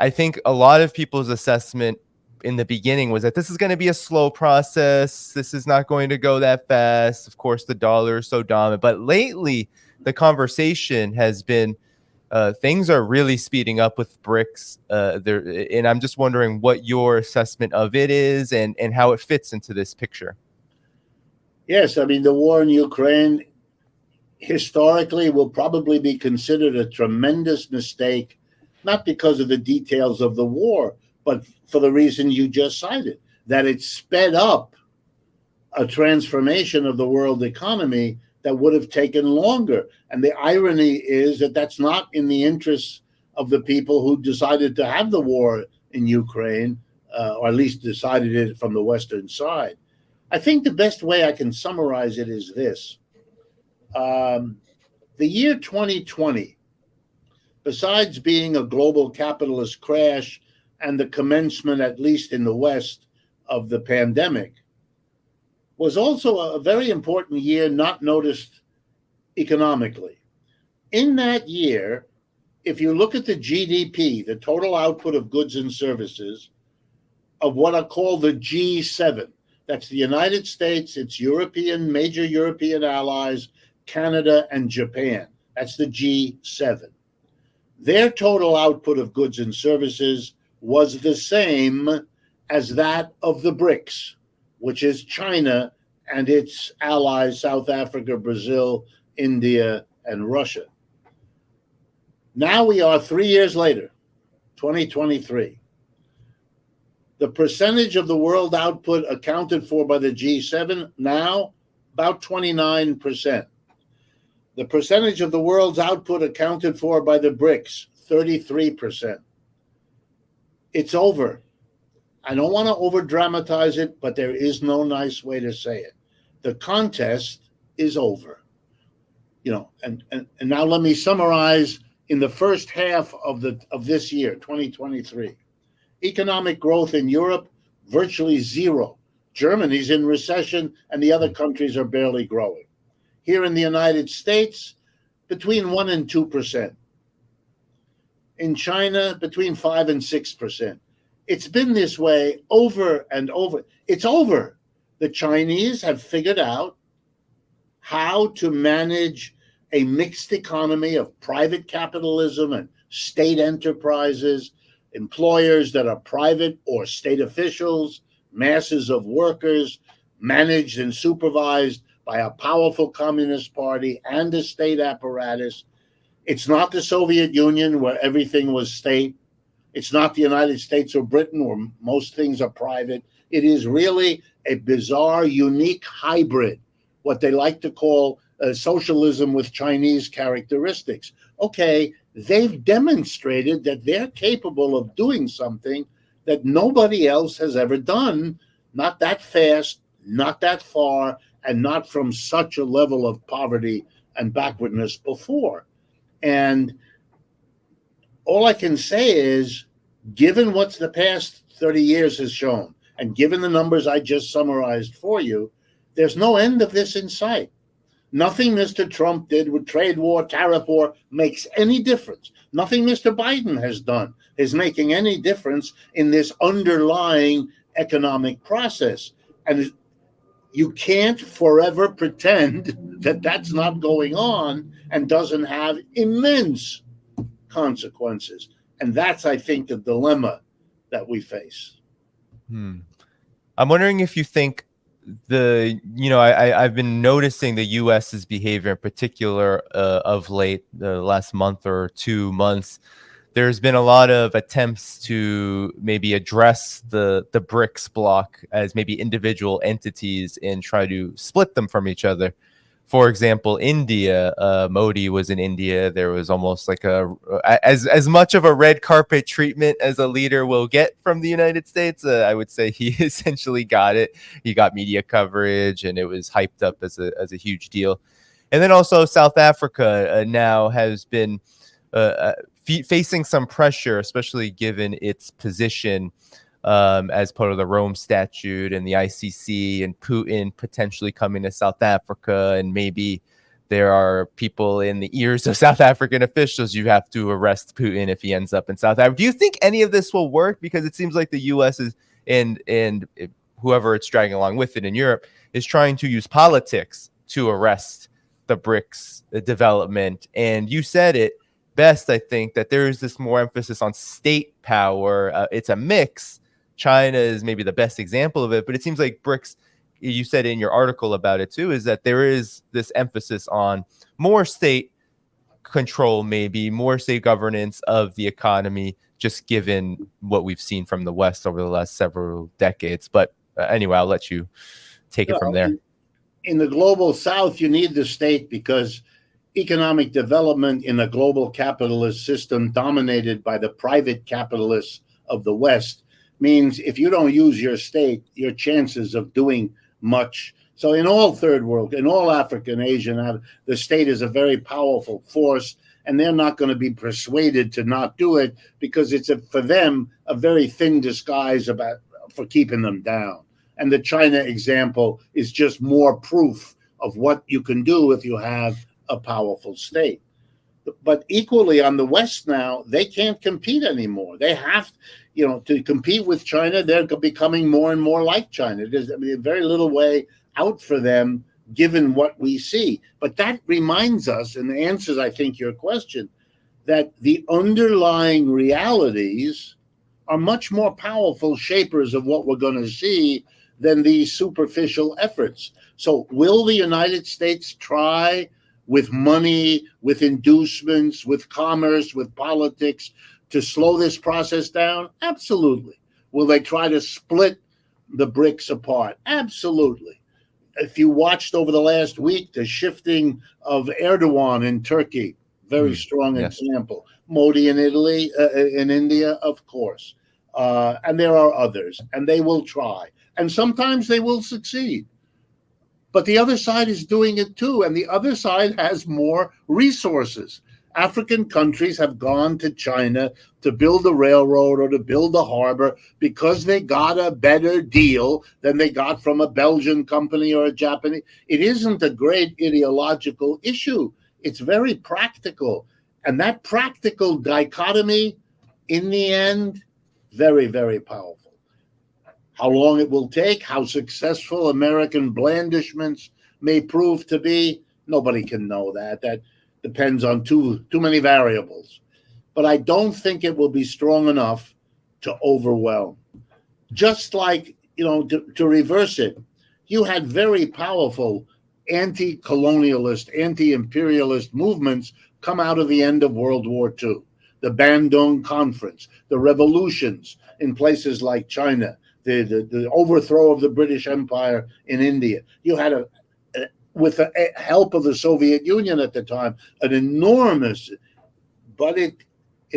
I think a lot of people's assessment in the beginning was that this is going to be a slow process. This is not going to go that fast. Of course, the dollar is so dominant. But lately, the conversation has been things are really speeding up with BRICS. And I'm just wondering what your assessment of it is and how it fits into this picture. Yes, I mean, the war in Ukraine historically will probably be considered a tremendous mistake, not because of the details of the war, but for the reason you just cited, that it sped up a transformation of the world economy that would have taken longer. And the irony is that that's not in the interests of the people who decided to have the war in Ukraine, or at least decided it from the Western side. I think the best way I can summarize it is this. The year 2020, besides being a global capitalist crash and the commencement, at least in the West, of the pandemic, was also a very important year not noticed economically. In that year, if you look at the GDP, the total output of goods and services of what are called the G7, that's the United States, its major European allies, Canada, and Japan. That's the G7. Their total output of goods and services was the same as that of the BRICS, which is China and its allies, South Africa, Brazil, India, and Russia. Now we are 3 years later, 2023. The percentage of the world output accounted for by the G7 now about 29%. The percentage of the world's output accounted for by the BRICS, 33%. It's over. I don't want to over dramatize it, but there is no nice way to say it. The contest is over. And now let me summarize in the first half of this year, 2023. Economic growth in Europe, virtually zero. Germany's in recession and the other countries are barely growing. Here in the United States, between 1% and 2%. In China, between 5% and 6%. It's been this way over and over. It's over. The Chinese have figured out how to manage a mixed economy of private capitalism and state enterprises, employers that are private or state officials, masses of workers managed and supervised by a powerful communist party and a state apparatus. It's not the Soviet Union where everything was state. It's not the United States or Britain where most things are private. It is really a bizarre, unique hybrid, what they like to call socialism with Chinese characteristics. Okay, they've demonstrated that they're capable of doing something that nobody else has ever done, not that fast, not that far, and not from such a level of poverty and backwardness before. And all I can say is, given what the past 30 years has shown, and given the numbers I just summarized for you, there's no end of this in sight. Nothing Mr. Trump did with trade war, tariff war makes any difference. Nothing Mr. Biden has done is making any difference in this underlying economic process. And you can't forever pretend that that's not going on and doesn't have immense consequences. And that's, I think, the dilemma that we face. I'm wondering if you think I've been noticing the U.S.'s behavior in particular of late, the last month or 2 months. There's been a lot of attempts to maybe address the BRICS bloc as maybe individual entities and try to split them from each other. For example, India, Modi was in India. There was almost like as much of a red carpet treatment as a leader will get from the United States. I would say he essentially got it. He got media coverage and it was hyped up as a huge deal. And then also South Africa now has been facing some pressure, especially given its position as part of the Rome Statute and the ICC, and Putin potentially coming to South Africa and maybe There are people in the ears of South African officials. You have to arrest Putin if he ends up in South Africa. Do you think any of this will work? Because it seems like the U.S. is and whoever it's dragging along with it in Europe is trying to use politics to arrest the BRICS development. And you said it best, I think, that there is this more emphasis on state power. It's a mix. China is maybe the best example of it, but it seems like BRICS, you said in your article about it too, is that there is this emphasis on more state control, maybe more state governance of the economy, just given what we've seen from the West over the last several decades. But anyway, I'll let you take it from there. In the global South, you need the state because economic development in a global capitalist system dominated by the private capitalists of the West means if you don't use your state, your chances of doing much. So in all third world, in all Africa and Asia, the state is a very powerful force, and they're not going to be persuaded to not do it because it's for them a very thin disguise for keeping them down. And the China example is just more proof of what you can do if you have a powerful state. But equally on the West now, they can't compete anymore. They have, to compete with China. They're becoming more and more like China. There's very little way out for them, given what we see. But that reminds us, and answers, I think, your question, that the underlying realities are much more powerful shapers of what we're going to see than these superficial efforts. So will the United States try with money, with inducements, with commerce, with politics to slow this process down? Absolutely. Will they try to split the BRICS apart? Absolutely. If you watched over the last week, the shifting of Erdogan in Turkey, very strong example. Modi in Italy, in India, of course. And there are others, and they will try. And sometimes they will succeed. But the other side is doing it too, and the other side has more resources. African countries have gone to China to build a railroad or to build a harbor because they got a better deal than they got from a Belgian company or a Japanese. It isn't a great ideological issue. It's very practical. And that practical dichotomy, in the end, very, very powerful. How long it will take, how successful American blandishments may prove to be, nobody can know that. That depends on too many variables. But I don't think it will be strong enough to overwhelm. Just like, to reverse it, you had very powerful anti-colonialist, anti-imperialist movements come out of the end of World War II. The Bandung Conference, the revolutions in places like China, the overthrow of the British Empire in India. You had with the help of the Soviet Union at the time, an enormous, but it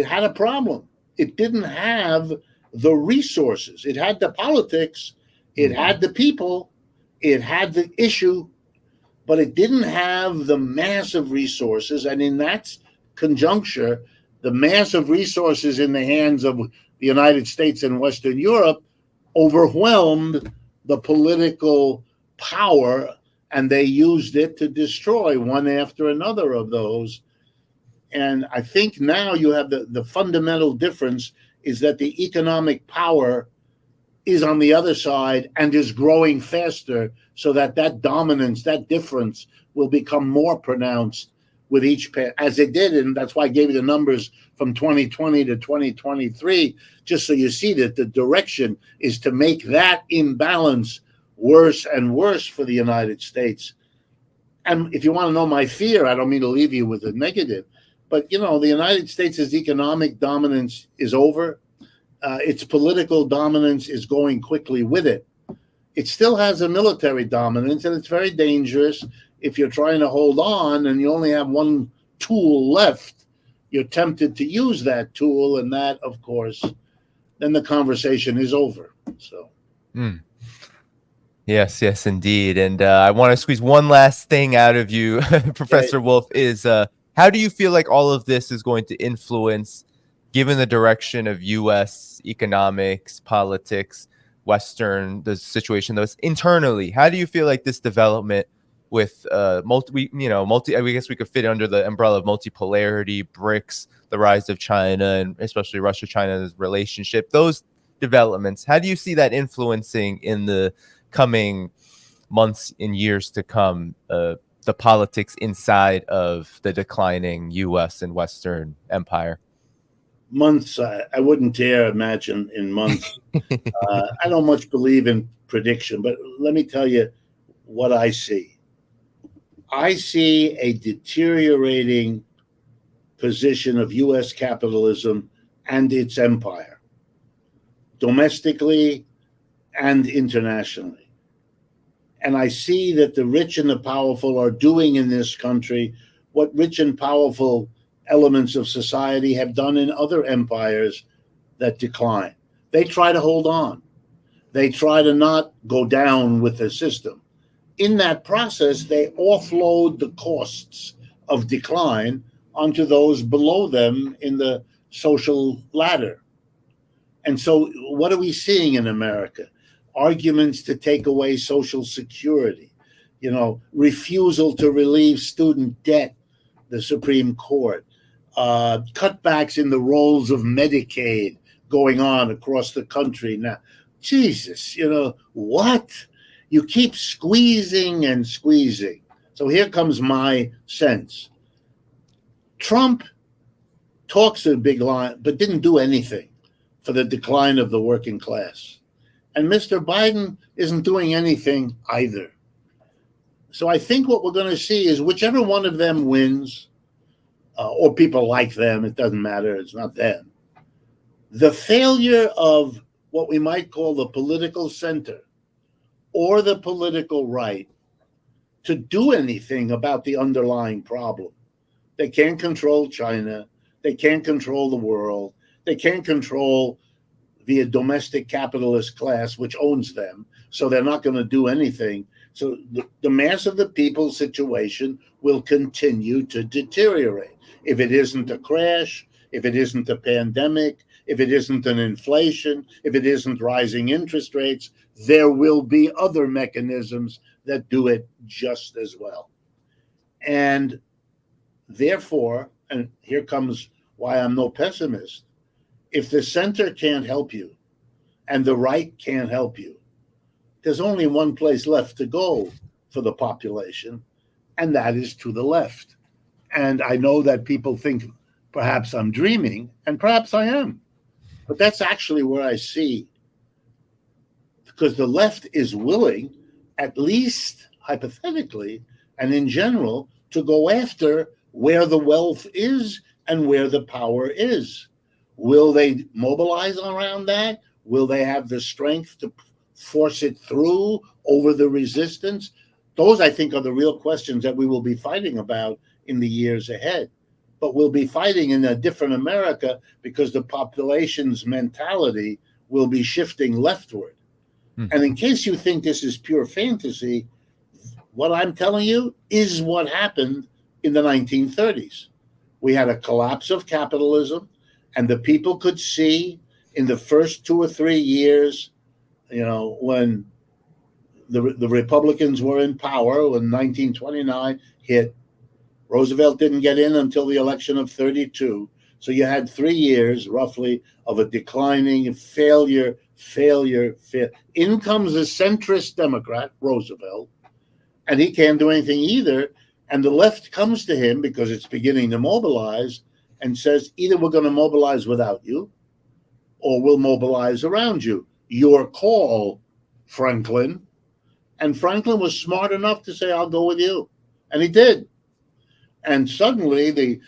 had a problem. It didn't have the resources. It had the politics, it had the people, it had the issue, but it didn't have the massive resources. And in that conjuncture, the massive resources in the hands of the United States and Western Europe overwhelmed the political power, and they used it to destroy one after another of those. And I think now you have the fundamental difference is that the economic power is on the other side and is growing faster, so that dominance, that difference will become more pronounced with each as it did. And that's why I gave you the numbers from 2020 to 2023, just so you see that the direction is to make that imbalance worse and worse for the United States. And if you want to know my fear, I don't mean to leave you with a negative, but the United States' economic dominance is over. Its political dominance is going quickly with it. It still has a military dominance, and it's very dangerous. If you're trying to hold on and you only have one tool left, you're tempted to use that tool, and that, of course, then the conversation is over. So, Yes, indeed. And I want to squeeze one last thing out of you, Professor Wolff, is how do you feel like all of this is going to influence, given the direction of U.S. economics, politics, the situation that was internally? How do you feel like this development with multi. I guess we could fit it under the umbrella of multipolarity, BRICS, the rise of China, and especially Russia-China's relationship. Those developments, how do you see that influencing in the coming months and years to come, the politics inside of the declining U.S. and Western empire? Months, I wouldn't dare imagine in months. I don't much believe in prediction, but let me tell you what I see. I see a deteriorating position of U.S. capitalism and its empire, domestically and internationally. And I see that the rich and the powerful are doing in this country what rich and powerful elements of society have done in other empires that decline. They try to hold on. They try to not go down with the system. In that process, they offload the costs of decline onto those below them in the social ladder. And so what are we seeing in America? Arguments to take away Social Security, refusal to relieve student debt, the Supreme Court, cutbacks in the roles of Medicaid going on across the country now. Jesus, what? You keep squeezing and squeezing. So here comes my sense. Trump talks a big line, but didn't do anything for the decline of the working class. And Mr. Biden isn't doing anything either. So I think what we're going to see is whichever one of them wins, or people like them, it doesn't matter, it's not them. The failure of what we might call the political center or the political right to do anything about the underlying problem. They can't control China. They can't control the world. They can't control the domestic capitalist class, which owns them. So they're not going to do anything. So the mass of the people situation will continue to deteriorate. If it isn't a crash, if it isn't a pandemic, if it isn't an inflation, if it isn't rising interest rates, there will be other mechanisms that do it just as well. And therefore, and here comes why I'm no pessimist, if the center can't help you and the right can't help you, there's only one place left to go for the population, and that is to the left. And I know that people think perhaps I'm dreaming, and perhaps I am. But that's actually where I see, because the left is willing, at least hypothetically and in general, to go after where the wealth is and where the power is. Will they mobilize around that? Will they have the strength to force it through over the resistance? Those, I think, are the real questions that we will be fighting about in the years ahead. But we'll be fighting in a different America because the population's mentality will be shifting leftward. And in case you think this is pure fantasy, what I'm telling you is what happened in the 1930s. We had a collapse of capitalism, and the people could see in the first 2 or 3 years, when the Republicans were in power, when 1929 hit, Roosevelt didn't get in until the election of 32. So you had 3 years, roughly, of a declining failure. In comes a centrist Democrat, Roosevelt, and he can't do anything either. And the left comes to him because it's beginning to mobilize and says, either we're going to mobilize without you or we'll mobilize around you. Your call, Franklin. And Franklin was smart enough to say, I'll go with you. And he did. And suddenly the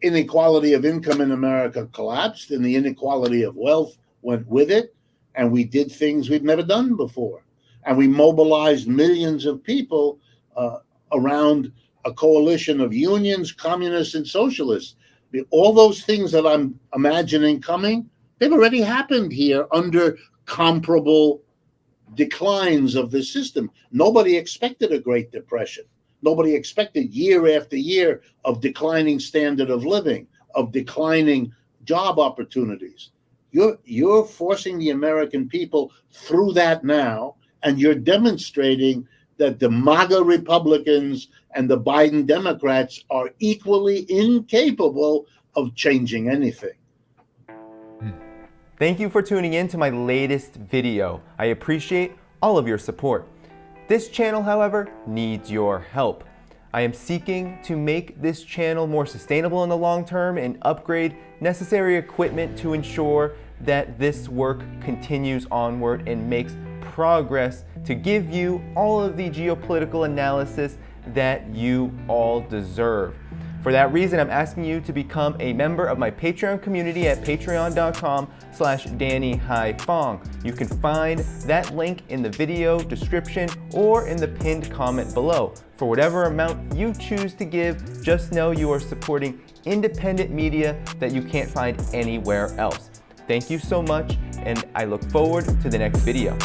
inequality of income in America collapsed and the inequality of wealth went with it. And we did things we'd never done before. And we mobilized millions of people around a coalition of unions, communists, and socialists. All those things that I'm imagining coming, they've already happened here under comparable declines of the system. Nobody expected a Great Depression. Nobody expected year after year of declining standard of living, of declining job opportunities. You're forcing the American people through that now, and you're demonstrating that the MAGA Republicans and the Biden Democrats are equally incapable of changing anything. Thank you for tuning in to my latest video. I appreciate all of your support. This channel, however, needs your help. I am seeking to make this channel more sustainable in the long term and upgrade necessary equipment to ensure that this work continues onward and makes progress to give you all of the geopolitical analysis that you all deserve. For that reason, I'm asking you to become a member of my Patreon community at patreon.com/DannyHaiphong. You can find that link in the video description or in the pinned comment below. For whatever amount you choose to give, just know you are supporting independent media that you can't find anywhere else. Thank you so much, and I look forward to the next video.